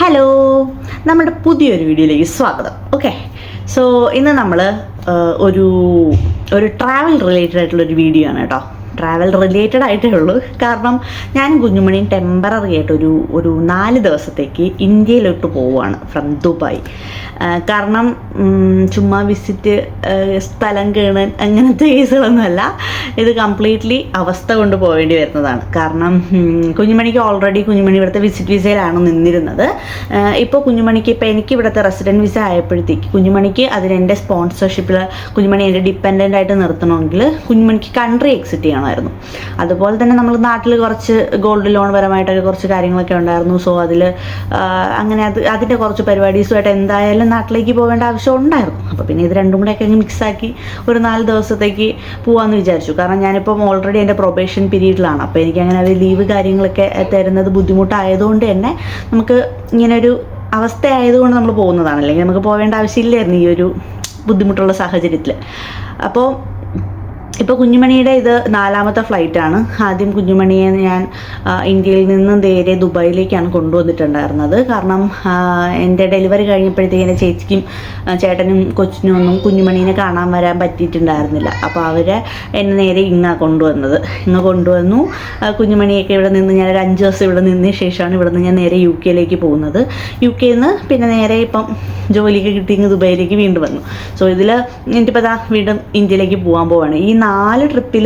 Hello, നമ്മുടെ പുതിയൊരു വീഡിയോയിലേക്ക് സ്വാഗതം. ഓക്കെ, സോ ഇന്ന് നമ്മൾ ഒരു ഒരു ട്രാവൽ റിലേറ്റഡ് ആയിട്ടുള്ളൊരു വീഡിയോ ആണ് കേട്ടോ. ട്രാവൽ റിലേറ്റഡ് ആയിട്ടേ ഉള്ളൂ. കാരണം ഞാൻ കുഞ്ഞുമണിയും ടെമ്പററി ആയിട്ട് ഒരു 4 ദിവസത്തേക്ക് ഇന്ത്യയിലോട്ട് പോവുകയാണ് ഫ്രം ദുബായ്. കാരണം ചുമ്മാ വിസിറ്റ്, സ്ഥലം കാണാൻ അങ്ങനത്തെ കേസുകളൊന്നുമല്ല. ഇത് കംപ്ലീറ്റ്ലി അവസ്ഥ കൊണ്ട് പോവേണ്ടി വരുന്നതാണ്. കാരണം കുഞ്ഞുമണിക്ക് ഓൾറെഡി കുഞ്ഞുമണി ഇവിടുത്തെ വിസിറ്റ് വിസയിലാണ് നിന്നിരുന്നത്. ഇപ്പോൾ കുഞ്ഞുമണിക്ക് എനിക്ക് ഇവിടുത്തെ റെസിഡൻറ്റ് വിസ ആയപ്പോഴത്തേക്ക് കുഞ്ഞുമണിക്ക് അതിനെൻ്റെ സ്പോൺസർഷിപ്പിൽ കുഞ്ഞുമണി എൻ്റെ ഡിപ്പെൻഡൻ്റ് ആയിട്ട് നിർത്തണമെങ്കിൽ കുഞ്ഞുമണിക്ക് കൺട്രി എക്സിറ്റ് ചെയ്യണമായിരുന്നു. അതുപോലെ തന്നെ നമ്മൾ നാട്ടിൽ കുറച്ച് ഗോൾഡ് ലോൺ പരമായിട്ടൊക്കെ കുറച്ച് കാര്യങ്ങളൊക്കെ ഉണ്ടായിരുന്നു. സോ അങ്ങനെ അതിൻ്റെ കുറച്ച് പരിപാടീസുമായിട്ട് എന്തായാലും നാട്ടിലേക്ക് പോകേണ്ട ആവശ്യം ഉണ്ടായിരുന്നു. അപ്പോൾ പിന്നെ ഇത് രണ്ടും കൂടെയൊക്കെ അങ്ങ് മിക്സാക്കി ഒരു 4 ദിവസത്തേക്ക് പോകാമെന്ന് വിചാരിച്ചു. കാരണം ഞാനിപ്പം ഓൾറെഡി എൻ്റെ പ്രൊബേഷൻ പീരീഡിലാണ്. അപ്പോൾ എനിക്കങ്ങനെ അത് ലീവ് കാര്യങ്ങളൊക്കെ തരുന്നത് ബുദ്ധിമുട്ടായതുകൊണ്ട് തന്നെ നമുക്ക് ഇങ്ങനൊരു അവസ്ഥ ആയതുകൊണ്ട് നമ്മൾ പോകുന്നതാണ്. അല്ലെങ്കിൽ നമുക്ക് പോകേണ്ട ആവശ്യമില്ലായിരുന്നു ഈ ഒരു ബുദ്ധിമുട്ടുള്ള സാഹചര്യത്തിൽ. അപ്പോൾ ഇപ്പോൾ കുഞ്ഞുമണിയുടെ ഇത് 4ാമത്തെ ഫ്ലൈറ്റാണ്. ആദ്യം കുഞ്ഞുമണിയെ ഞാൻ ഇന്ത്യയിൽ നിന്ന് നേരെ ദുബായിലേക്കാണ് കൊണ്ടുവന്നിട്ടുണ്ടായിരുന്നത്. കാരണം എൻ്റെ ഡെലിവറി കഴിഞ്ഞപ്പോഴത്തേക്ക് എൻ്റെ ചേച്ചിക്കും ചേട്ടനും കൊച്ചിനും ഒന്നും കുഞ്ഞുമണീനെ കാണാൻ വരാൻ പറ്റിയിട്ടുണ്ടായിരുന്നില്ല. അപ്പോൾ അവർ എന്നെ നേരെ കൊണ്ടുവന്നു. കുഞ്ഞുമണിയൊക്കെ ഇവിടെ നിന്ന് ഞാൻ ഒരു 5 ദിവസം ഇവിടെ നിന്നതിന് ശേഷമാണ് ഇവിടെ നിന്ന് ഞാൻ നേരെ UK പോകുന്നത്. UK നിന്ന് പിന്നെ നേരെ ഇപ്പം ജോലിക്ക് കിട്ടി ദുബായിലേക്ക് വീണ്ടും വന്നു. സോ ഇതിൽ എനിക്കിപ്പോൾ വീണ്ടും ഇന്ത്യയിലേക്ക് പോകാൻ പോവാണ്. ഈ 4 ട്രിപ്പിൽ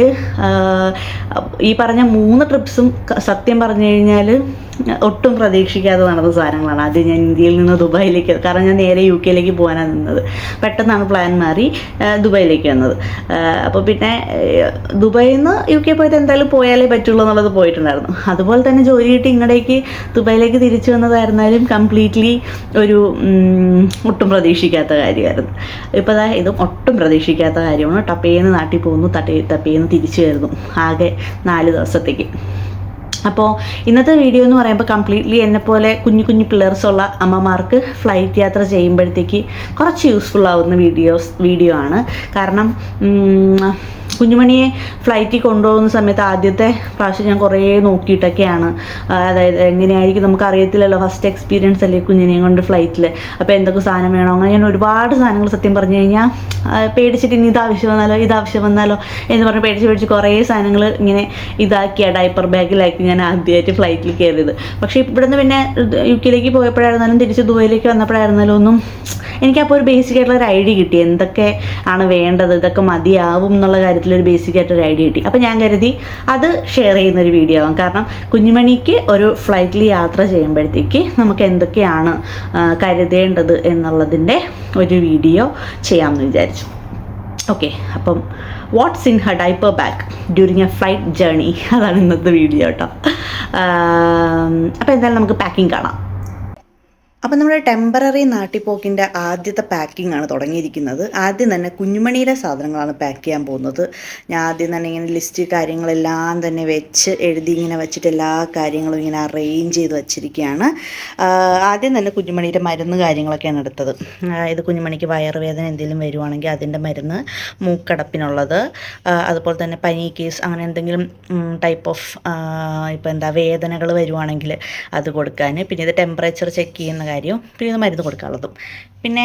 ഈ പറഞ്ഞ 3 ട്രിപ്സും സത്യം പറഞ്ഞു കഴിഞ്ഞാൽ ഒട്ടും പ്രതീക്ഷിക്കാതെ നടന്ന സാധനങ്ങളാണ്. ആദ്യം ഞാൻ ഇന്ത്യയിൽ നിന്ന് ദുബായിലേക്ക്, കാരണം ഞാൻ നേരെ UK പോകാനാണ് നിന്നത്. പെട്ടെന്നാണ് പ്ലാൻ മാറി ദുബായിലേക്ക് വന്നത്. അപ്പോൾ പിന്നെ ദുബായിൽ നിന്ന് UK പോയിട്ട് എന്തായാലും പോയാലേ പറ്റുള്ളൂ എന്നുള്ളത് പോയിട്ടുണ്ടായിരുന്നു. അതുപോലെ തന്നെ ജോലി കിട്ടി ഇങ്ങടേക്ക് ദുബായിലേക്ക് തിരിച്ചു വന്നതായിരുന്നാലും കംപ്ലീറ്റ്ലി ഒരു ഒട്ടും പ്രതീക്ഷിക്കാത്ത കാര്യമായിരുന്നു. ഇപ്പോൾ ഇതും ഒട്ടും പ്രതീക്ഷിക്കാത്ത കാര്യമാണ്. ടപ്പേന്ന് നാട്ടിൽ പോകുന്നു, ടപ്പേന്ന് തിരിച്ചു വരുന്നു, ആകെ 4 ദിവസത്തേക്ക്. അപ്പോൾ ഇന്നത്തെ വീഡിയോ എന്ന് പറയുമ്പോൾ കംപ്ലീറ്റ്ലി എന്നെപ്പോലെ കുഞ്ഞു പിള്ളേർസുള്ള അമ്മമാർക്ക് ഫ്ലൈറ്റ് യാത്ര ചെയ്യുമ്പോഴത്തേക്ക് കുറച്ച് യൂസ്ഫുൾ ആവുന്ന വീഡിയോ ആണ്. കാരണം കുഞ്ഞുമണിയെ ഫ്ലൈറ്റിൽ കൊണ്ടുപോകുന്ന സമയത്ത് ആദ്യത്തെ പ്രാവശ്യം ഞാൻ കുറേ നോക്കിയിട്ടൊക്കെയാണ്. അതായത് എങ്ങനെയായിരിക്കും നമുക്കറിയത്തില്ലല്ലോ, ഫസ്റ്റ് എക്സ്പീരിയൻസ് അല്ലേ കുഞ്ഞിനെയും കൊണ്ട് ഫ്ലൈറ്റിൽ. അപ്പോൾ എന്തൊക്കെ സാധനം വേണോ, അങ്ങനെ ഞാൻ ഒരുപാട് സാധനങ്ങൾ സത്യം പറഞ്ഞു കഴിഞ്ഞാൽ പേടിച്ചിട്ട് ഇനി ഇതാവശ്യം വന്നാലോ എന്ന് പറഞ്ഞ് പേടിച്ച് കുറേ സാധനങ്ങൾ ഇങ്ങനെ ഇതാക്കിയ ഡൈപ്പർ ബാഗിലാക്കി ഞാൻ ആദ്യമായിട്ട് ഫ്ലൈറ്റിൽ കയറിയത്. പക്ഷേ ഇവിടുന്ന് പിന്നെ UK പോയപ്പോഴായിരുന്നാലും തിരിച്ച് ദുബായിലേക്ക് വന്നപ്പോഴായിരുന്നാലും ഒന്നും എനിക്കപ്പോൾ ഒരു ബേസിക് ആയിട്ടുള്ള ഒരു ഐഡിയ കിട്ടി. എന്തൊക്കെ ആണ് വേണ്ടത്, ഇതൊക്കെ മതിയാവും എന്നുള്ള കാര്യത്തിലൊരു ബേസിക് ആയിട്ടൊരു ഐഡിയ കിട്ടി. അപ്പോൾ ഞാൻ കരുതി അത് ഷെയർ ചെയ്യുന്നൊരു വീഡിയോ ആവും. കാരണം കുഞ്ഞുമണിക്ക് ഒരു ഫ്ലൈറ്റിൽ യാത്ര ചെയ്യുമ്പോഴത്തേക്ക് നമുക്ക് എന്തൊക്കെയാണ് കരുതേണ്ടത് എന്നുള്ളതിൻ്റെ ഒരു വീഡിയോ ചെയ്യാമെന്ന് വിചാരിച്ചു. ഓക്കെ, അപ്പം what's in her diaper bag during A flight journey, അതാണ് ഇന്നത്തെ വീഡിയോ കേട്ടോ. അപ്പോൾ എന്തായാലും നമുക്ക് പാക്കിംഗ് കാണാം. അപ്പം നമ്മുടെ ടെമ്പററി നാട്ടിപ്പോക്കിൻ്റെ ആദ്യത്തെ പാക്കിംഗ് ആണ് തുടങ്ങിയിരിക്കുന്നത്. ആദ്യം തന്നെ കുഞ്ഞുമണിയുടെ സാധനങ്ങളാണ് പാക്ക് ചെയ്യാൻ പോകുന്നത്. ഞാൻ ആദ്യം തന്നെ ഇങ്ങനെ ലിസ്റ്റ് കാര്യങ്ങളെല്ലാം തന്നെ എഴുതി ഇങ്ങനെ വെച്ചിട്ട് എല്ലാ കാര്യങ്ങളും ഇങ്ങനെ അറേഞ്ച് ചെയ്ത് വച്ചിരിക്കുകയാണ്. ആദ്യം തന്നെ കുഞ്ഞുമണിയുടെ മരുന്ന് കാര്യങ്ങളൊക്കെയാണ് എടുത്തത്. ഇത് കുഞ്ഞുമണിക്ക് വയറുവേദന എന്തെങ്കിലും വരുവാണെങ്കിൽ അതിൻ്റെ മരുന്ന്, മൂക്കടപ്പിനുള്ളത്, അതുപോലെ തന്നെ പനി കേസ് അങ്ങനെ എന്തെങ്കിലും ടൈപ്പ് ഓഫ് വേദനകൾ വരുവാണെങ്കിൽ അത് കൊടുക്കാൻ, പിന്നെ ഇത് ടെമ്പറേച്ചർ ചെക്ക് ചെയ്യുന്ന കാര്യം, പിന്നെ ഇത് മരുന്ന് കൊടുക്കാനുള്ളതും. പിന്നെ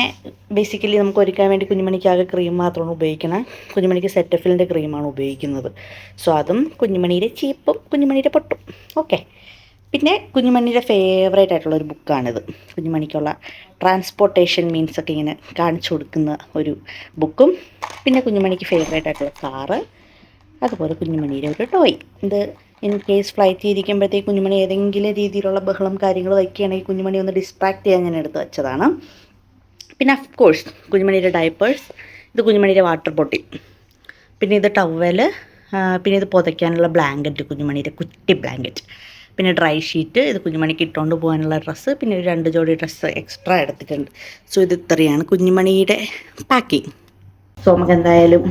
ബേസിക്കലി നമുക്ക് ഒരുക്കാൻ വേണ്ടി കുഞ്ഞുമണിക്കാകെ ക്രീം മാത്രമാണ് ഉപയോഗിക്കുന്നത്. കുഞ്ഞുമണിക്ക് സെറ്റഫിലിൻ്റെ ക്രീമാണ് ഉപയോഗിക്കുന്നത്. സോ അതും കുഞ്ഞുമണിയുടെ ചീപ്പും കുഞ്ഞുമണിയുടെ പൊട്ടും. ഓക്കെ, പിന്നെ കുഞ്ഞുമണിയുടെ ഫേവറേറ്റ് ആയിട്ടുള്ളൊരു ബുക്കാണിത്. കുഞ്ഞുമണിക്കുള്ള ട്രാൻസ്പോർട്ടേഷൻ മീൻസൊക്കെ ഇങ്ങനെ കാണിച്ചു കൊടുക്കുന്ന ഒരു ബുക്കും, പിന്നെ കുഞ്ഞുമണിക്ക് ഫേവറേറ്റ് ആയിട്ടുള്ള കാറ്, അതുപോലെ കുഞ്ഞുമണിയുടെ ഒരു ടോയ്. ഇത് ഇൻ കേസ് ഫ്ലൈറ്റ് ഇരിക്കുമ്പോഴത്തേക്ക് കുഞ്ഞുമണി ഏതെങ്കിലും രീതിയിലുള്ള ബഹളം കാര്യങ്ങൾ വയ്ക്കുകയാണെങ്കിൽ കുഞ്ഞുമണി ഒന്ന് ഡിസ്ട്രാക്ട് ചെയ്യാൻ ഞാൻ എടുത്ത് വെച്ചതാണ്. പിന്നെ ഓഫ് കോഴ്സ് കുഞ്ഞുമണിയുടെ ഡൈപ്പേഴ്സ്, ഇത് കുഞ്ഞുമണിയുടെ വാട്ടർ ബോട്ടിൽ, പിന്നെ ഇത് ടവല്, പിന്നെ ഇത് പുതയ്ക്കാനുള്ള ബ്ലാങ്കറ്റ്, കുഞ്ഞുമണിയുടെ കുറ്റി ബ്ലാങ്കറ്റ്, പിന്നെ ഡ്രൈ ഷീറ്റ്, ഇത് കുഞ്ഞുമണിക്ക് ഇട്ടുകൊണ്ട് പോകാനുള്ള ഡ്രസ്സ്, പിന്നെ ഒരു 2 ജോഡി ഡ്രസ്സ് എക്സ്ട്രാ എടുത്തിട്ടുണ്ട്. സോ ഇത് ഇത്രയാണ് കുഞ്ഞുമണിയുടെ പാക്കിങ്. സോ നമുക്ക് എന്തായാലും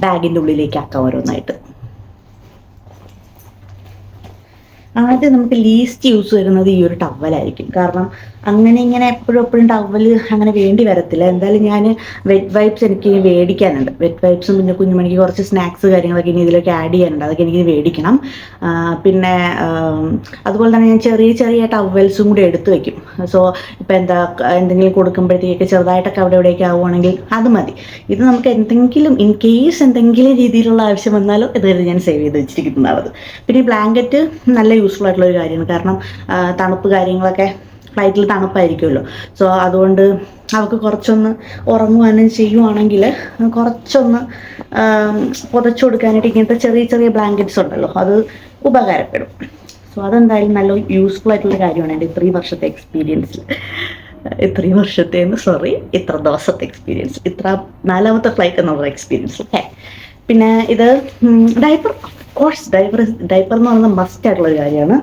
ബാഗിൻ്റെ ഉള്ളിലേക്ക് ആക്കാം ഓരോന്നായിട്ട്. ആദ്യം നമുക്ക് ലീസ്റ്റ് യൂസ് വരുന്നത് ഈ ഒരു ടവലായിരിക്കും. കാരണം അങ്ങനെ ഇങ്ങനെ എപ്പോഴും എപ്പോഴും ടവൽ അങ്ങനെ വേണ്ടി വരത്തില്ല. എന്തായാലും ഞാൻ വെറ്റ് വൈപ്സ് എനിക്ക് മേടിക്കാനുണ്ട്. വെറ്റ് വൈപ്സും പിന്നെ കുഞ്ഞുമണിക്ക് കുറച്ച് സ്നാക്സ് കാര്യങ്ങളൊക്കെ ഇനി ഇതിലേക്ക് ആഡ് ചെയ്യാനുണ്ട്. അതൊക്കെ എനിക്ക് മേടിക്കണം. പിന്നെ അതുപോലെ തന്നെ ഞാൻ ചെറിയ ചെറിയ ടവൽസും കൂടി എടുത്തു വെക്കും. സോ ഇപ്പം എന്തെങ്കിലും കൊടുക്കുമ്പോഴത്തേക്ക് ചെറുതായിട്ടൊക്കെ അവിടെ എവിടെയൊക്കെ ആവുകയാണെങ്കിൽ അത് മതി. ഇത് നമുക്ക് എന്തെങ്കിലും ഇൻ കേസ് എന്തെങ്കിലും രീതിയിലുള്ള ആവശ്യം വന്നാലും ഇത് ഞാൻ സേവ് ചെയ്ത് വെച്ചിരിക്കുന്നതാണ്. പിന്നെ ഈ ബ്ലാങ്കറ്റ് നല്ല യൂസ്ഫുൾ ആയിട്ടുള്ള ഒരു കാര്യമാണ്. കാരണം തണുപ്പ് കാര്യങ്ങളൊക്കെ ഫ്ലൈറ്റിൽ തണുപ്പായിരിക്കുമല്ലോ. സോ അതുകൊണ്ട് അവൾക്ക് കുറച്ചൊന്ന് ഉറങ്ങുവാനും ചെയ്യുവാണെങ്കിൽ കുറച്ചൊന്ന് പുതച്ചു കൊടുക്കാനായിട്ട് ഇങ്ങനത്തെ ചെറിയ ചെറിയ ബ്ലാങ്കറ്റ്സ് ഉണ്ടല്ലോ, അത് ഉപകാരപ്പെടും. സോ അതെന്തായാലും നല്ല യൂസ്ഫുൾ ആയിട്ടുള്ള കാര്യമാണ് എൻ്റെ ഇത്രയും വർഷത്തെ എക്സ്പീരിയൻസിൽ. ഇത്ര ദിവസത്തെ എക്സ്പീരിയൻസ്, ഇത്ര 4ാമത്തെ ഫ്ലൈറ്റ് എന്നുള്ള എക്സ്പീരിയൻസ്. ഓക്കെ. പിന്നെ ഇത് ഡയപ്പർ. ഓഫ്കോഴ്സ് ഡയപ്പർ എന്ന് പറയുന്നത് മസ്റ്റ് ആയിട്ടുള്ളൊരു കാര്യമാണ്.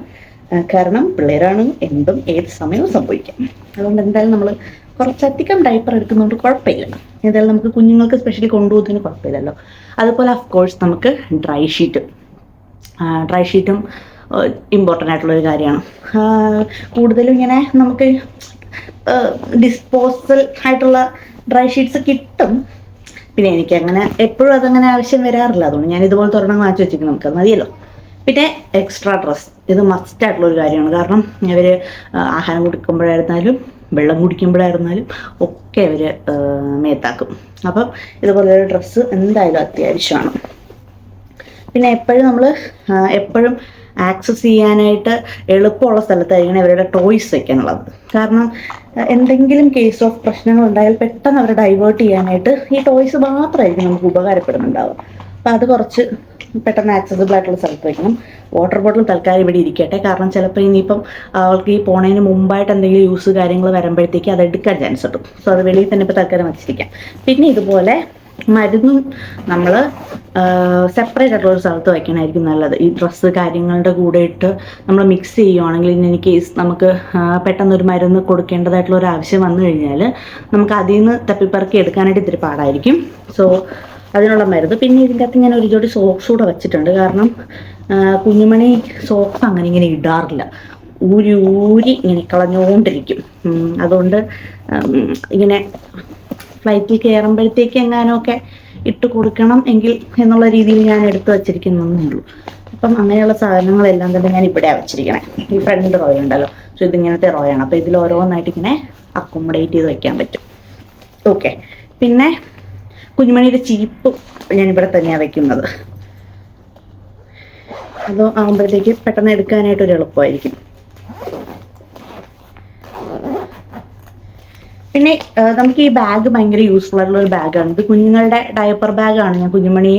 കാരണം പിള്ളേരാണ്, എന്തും ഏത് സമയവും സംഭവിക്കാം. അതുകൊണ്ട് എന്തായാലും നമ്മൾ കുറച്ചധികം ഡയപ്പർ എടുക്കുന്നതുകൊണ്ട് കുഴപ്പമില്ല. എന്തായാലും നമുക്ക് കുഞ്ഞുങ്ങൾക്ക് സ്പെഷ്യലി കൊണ്ടുപോകുന്നതിന് കുഴപ്പമില്ലല്ലോ. അതുപോലെ ഓഫ്കോഴ്സ് നമുക്ക് ഡ്രൈ ഷീറ്റും ഇമ്പോർട്ടൻ്റ് ആയിട്ടുള്ളൊരു കാര്യമാണ്. കൂടുതലും ഇങ്ങനെ നമുക്ക് ഡിസ്പോസൽ ആയിട്ടുള്ള ഡ്രൈ ഷീറ്റ്സ് കിട്ടും. പിന്നെ എനിക്ക് അങ്ങനെ എപ്പോഴും അതങ്ങനെ ആവശ്യം വരാറില്ല. അതുകൊണ്ട് ഞാൻ ഇതുപോലത്തെ ഒരെണ്ണം വാങ്ങിച്ചു വെച്ചിരിക്കും, നമുക്കത് മതിയല്ലോ. പിന്നെ എക്സ്ട്രാ ഡ്രസ്, ഇത് മസ്റ്റ് ആയിട്ടുള്ളൊരു കാര്യമാണ്. കാരണം ഇവർ ആഹാരം കുടിക്കുമ്പോഴായിരുന്നാലും വെള്ളം കുടിക്കുമ്പോഴായിരുന്നാലും ഒക്കെ അവർ മേത്താക്കും. അപ്പം ഇതുപോലൊരു ഡ്രസ്സ് എന്തായാലും അത്യാവശ്യമാണ്. പിന്നെ എപ്പോഴും ആക്സസ് ചെയ്യാനായിട്ട് എളുപ്പമുള്ള സ്ഥലത്തായിരിക്കണം ഇവരുടെ ടോയ്സ് വയ്ക്കാനുള്ളത്. കാരണം എന്തെങ്കിലും കേസ് ഓഫ് പ്രശ്നങ്ങൾ ഉണ്ടായാൽ പെട്ടെന്ന് അവരെ ഡൈവേർട്ട് ചെയ്യാനായിട്ട് ഈ ടോയ്സ് മാത്രമായിരിക്കും നമുക്ക് ഉപകാരപ്പെടുന്നുണ്ടാവുക. അപ്പം അത് കുറച്ച് പെട്ടെന്ന് ആക്സസിബിൾ ആയിട്ടുള്ള സ്ഥലത്ത് വയ്ക്കണം. വാട്ടർ ബോട്ടിൽ തൽക്കാലം ഇവിടെ ഇരിക്കട്ടെ. കാരണം ചിലപ്പോൾ ഇനിയിപ്പം അവൾക്ക് ഈ പോണതിന് മുമ്പായിട്ട് എന്തെങ്കിലും യൂസ് കാര്യങ്ങൾ വരുമ്പോഴത്തേക്ക് അത് എടുക്കാൻ ചാൻസ് കിട്ടും. സോ അത് വെളിയിൽ തന്നെ ഇപ്പോൾ തൽക്കാലം വച്ചിരിക്കാം. പിന്നെ ഇതുപോലെ മരുന്നും നമ്മൾ സെപ്പറേറ്റ് ആയിട്ടുള്ള ഒരു സ്ഥലത്ത് വയ്ക്കണമായിരിക്കും നല്ലത്. ഈ ഡ്രസ്സ് കാര്യങ്ങളുടെ കൂടെ ഇട്ട് നമ്മൾ മിക്സ് ചെയ്യുവാണെങ്കിൽ ഇൻ കേസ് നമുക്ക് പെട്ടെന്നൊരു മരുന്ന് കൊടുക്കേണ്ടതായിട്ടുള്ള ഒരു ആവശ്യം വന്നു കഴിഞ്ഞാൽ നമുക്ക് അതിൽ നിന്ന് തപ്പിപ്പറക്കി എടുക്കാനായിട്ട് ഇത്തിരി പാടായിരിക്കും. സോ അതിനുള്ള മരുന്ന്. പിന്നെ ഇതിൻ്റെ അകത്ത് ഞാൻ ഒരു ജോഡി സോക്സ് കൂടെ വെച്ചിട്ടുണ്ട്. കാരണം കുഞ്ഞുമണി സോക്സ് അങ്ങനെ ഇങ്ങനെ ഇടാറില്ല, ഊരി ഇങ്ങനെ കളഞ്ഞുകൊണ്ടിരിക്കും. അതുകൊണ്ട് ഇങ്ങനെ ഫ്ലൈറ്റിൽ കയറുമ്പോഴത്തേക്ക് എങ്ങാനൊക്കെ ഇട്ട് കൊടുക്കണം എങ്കിൽ എന്നുള്ള രീതിയിൽ ഞാൻ എടുത്തു വച്ചിരിക്കുന്നതേ ഉള്ളൂ. അപ്പം അങ്ങനെയുള്ള സാധനങ്ങളെല്ലാം തന്നെ ഞാൻ ഇവിടെയാണ് വെച്ചിരിക്കണേ. ഈ ഫ്രണ്ട് റോയ ഉണ്ടല്ലോ, സോ ഇതിങ്ങനത്തെ റോയാണ്. അപ്പോൾ ഇതിൽ ഓരോന്നായിട്ട് ഇങ്ങനെ അക്കോമഡേറ്റ് ചെയ്ത് വയ്ക്കാൻ പറ്റും. ഓക്കെ. പിന്നെ കുഞ്ഞുമണിയുടെ ചീപ്പ് ഞാനിവിടെ തന്നെയാണ് വെക്കുന്നത്. അത് ആകുമ്പോഴത്തേക്ക് പെട്ടെന്ന് എടുക്കാനായിട്ടൊരു എളുപ്പമായിരിക്കും. പിന്നെ നമുക്ക് ഈ ബാഗ് ഭയങ്കര യൂസ്ഫുൾ ആയിട്ടുള്ള ഒരു ബാഗാണ്. ഇത് കുഞ്ഞുങ്ങളുടെ ഡയപ്പർ ബാഗാണ്. ഞാൻ കുഞ്ഞുമണി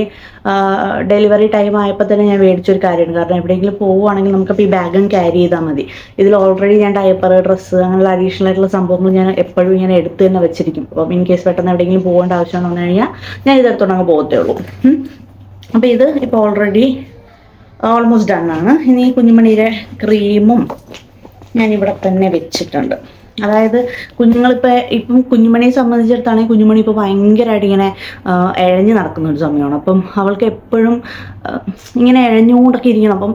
ഡെലിവറി ടൈം ആയപ്പോൾ തന്നെ ഞാൻ മേടിച്ചൊരു കാര്യമാണ്. കാരണം എവിടെയെങ്കിലും പോവുകയാണെങ്കിൽ നമുക്കപ്പോൾ ഈ ബാഗും ക്യാരി ചെയ്താൽ മതി. ഇതിൽ ഓൾറെഡി ഞാൻ ഡയപ്പർ, ഡ്രസ്സ് അങ്ങനെയുള്ള അഡീഷണൽ ആയിട്ടുള്ള സംഭവങ്ങൾ ഞാൻ എപ്പോഴും ഇങ്ങനെ എടുത്ത് തന്നെ വെച്ചിരിക്കും. അപ്പം ഇൻ കേസ് പെട്ടെന്ന് എവിടെയെങ്കിലും പോകേണ്ട ആവശ്യം വന്നു കഴിഞ്ഞാൽ ഞാൻ ഇതെടുത്തോണ്ടങ്ങ് പോകത്തേ ഉള്ളൂ. അപ്പോൾ ഇത് ഇപ്പോൾ ഓൾമോസ്റ്റ് ഡൺ ആണ്. ഇനി കുഞ്ഞുമണിയുടെ ക്രീമും ഞാനിവിടെ തന്നെ വെച്ചിട്ടുണ്ട്. അതായത് ഇപ്പം കുഞ്ഞുമണിയെ സംബന്ധിച്ചിടത്താണെങ്കിൽ കുഞ്ഞുമണി ഇപ്പോൾ ഭയങ്കരമായിട്ട് ഇങ്ങനെ ഇഴഞ്ഞ് നടക്കുന്ന ഒരു സമയമാണ്. അപ്പം അവൾക്ക് എപ്പോഴും ഇങ്ങനെ ഇഴഞ്ഞുകൊണ്ടൊക്കെ ഇരിക്കണം. അപ്പം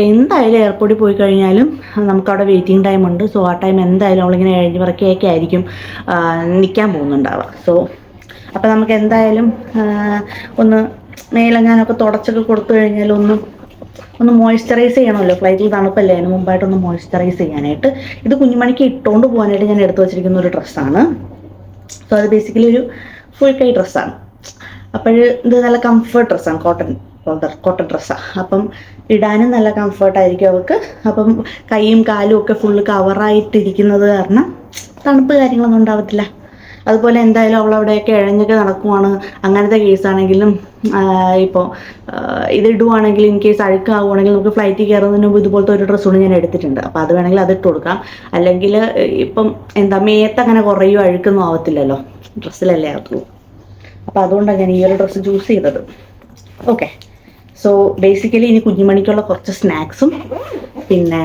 എന്തായാലും എയർപോർട്ടിൽ പോയി കഴിഞ്ഞാലും നമുക്കവിടെ വെയിറ്റിംഗ് ടൈം ഉണ്ട്. സോ ആ ടൈം എന്തായാലും അവളിങ്ങനെ ഇഴഞ്ഞ് പറക്കിയൊക്കെ ആയിരിക്കും നിൽക്കാൻ പോകുന്നുണ്ടാവുക. സോ അപ്പം നമുക്ക് എന്തായാലും ഒന്ന് മേലെങ്ങാനൊക്കെ തുടച്ചൊക്കെ കൊടുത്തു കഴിഞ്ഞാൽ ഒന്ന് മോയ്സ്ചറൈസ് ചെയ്യണമല്ലോ. ഫ്ലൈറ്റിൽ തണുപ്പല്ലേ, അതിന് മുമ്പായിട്ടൊന്ന് മോയ്സ്ചറൈസ് ചെയ്യാനായിട്ട്. ഇത് കുഞ്ഞുമണിക്ക് ഇട്ടുകൊണ്ട് പോകാനായിട്ട് ഞാൻ എടുത്തു വച്ചിരിക്കുന്ന ഒരു ഡ്രസ്സാണ്. സോ അത് ബേസിക്കലി ഒരു ഫുൾ കൈ ഡ്രസ്സാണ്. അപ്പോൾ ഇത് നല്ല കംഫർട്ട് ഡ്രസ്സാണ്, കോട്ടൺ ഡ്രസ്സാണ്. അപ്പം ഇടാനും നല്ല കംഫർട്ടായിരിക്കും അവൾക്ക്. അപ്പം കൈയും കാലും ഒക്കെ ഫുള്ള് കവറായിട്ടിരിക്കുന്നത് കാരണം തണുപ്പ് കാര്യങ്ങളൊന്നും ഉണ്ടാവത്തില്ല. അതുപോലെ എന്തായാലും അവളവിടെയൊക്കെ ഇഴഞ്ഞൊക്കെ നടക്കുവാണ്. അങ്ങനത്തെ കേസാണെങ്കിലും ഇപ്പോൾ ഇതിടുവാണെങ്കിൽ ഇൻ കേസ് അഴുക്കാവുകയാണെങ്കിൽ നമുക്ക് ഫ്ലൈറ്റിൽ കയറുന്നതിന് മുമ്പ് ഇതുപോലത്തെ ഒരു ഡ്രസ്സ് കൂടി ഞാൻ എടുത്തിട്ടുണ്ട്. അപ്പോൾ അത് വേണമെങ്കിൽ അതിട്ട് കൊടുക്കാം. അല്ലെങ്കിൽ ഇപ്പം മേത്തങ്ങനെ കുറയും അഴുക്കൊന്നും ആവത്തില്ലല്ലോ, ഡ്രസ്സിലല്ലേ ആകത്തുള്ളൂ. അപ്പോൾ അതുകൊണ്ടാണ് ഞാൻ ഈ ഒരു ഡ്രസ്സ് ചൂസ് ചെയ്തത്. ഓക്കെ. സോ ബേസിക്കലി ഇനി കുഞ്ഞുമണിക്കുള്ള കുറച്ച് സ്നാക്സും പിന്നെ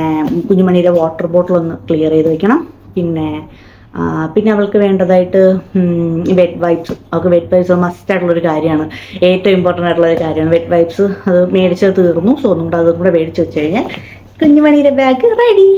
കുഞ്ഞുമണിയുടെ വാട്ടർ ബോട്ടിലൊന്ന് ക്ലിയർ ചെയ്ത് വെക്കണം. പിന്നെ അവൾക്ക് വേണ്ടതായിട്ട് വെറ്റ് വൈപ്സ്. അവൾക്ക് വെറ്റ് വൈപ്സ് മസ്റ്റ് ആയിട്ടുള്ളൊരു കാര്യമാണ്, ഏറ്റവും ഇമ്പോർട്ടൻ്റ് ആയിട്ടുള്ളൊരു കാര്യമാണ് വെറ്റ് വൈപ്സ്. അത് മേടിച്ചത് തീർന്നു. സോ ഒന്നും കൂടെ അതും കൂടെ മേടിച്ച് വെച്ച് കഴിഞ്ഞാൽ കുഞ്ഞുമണിയുടെ ബാഗ് റെഡി.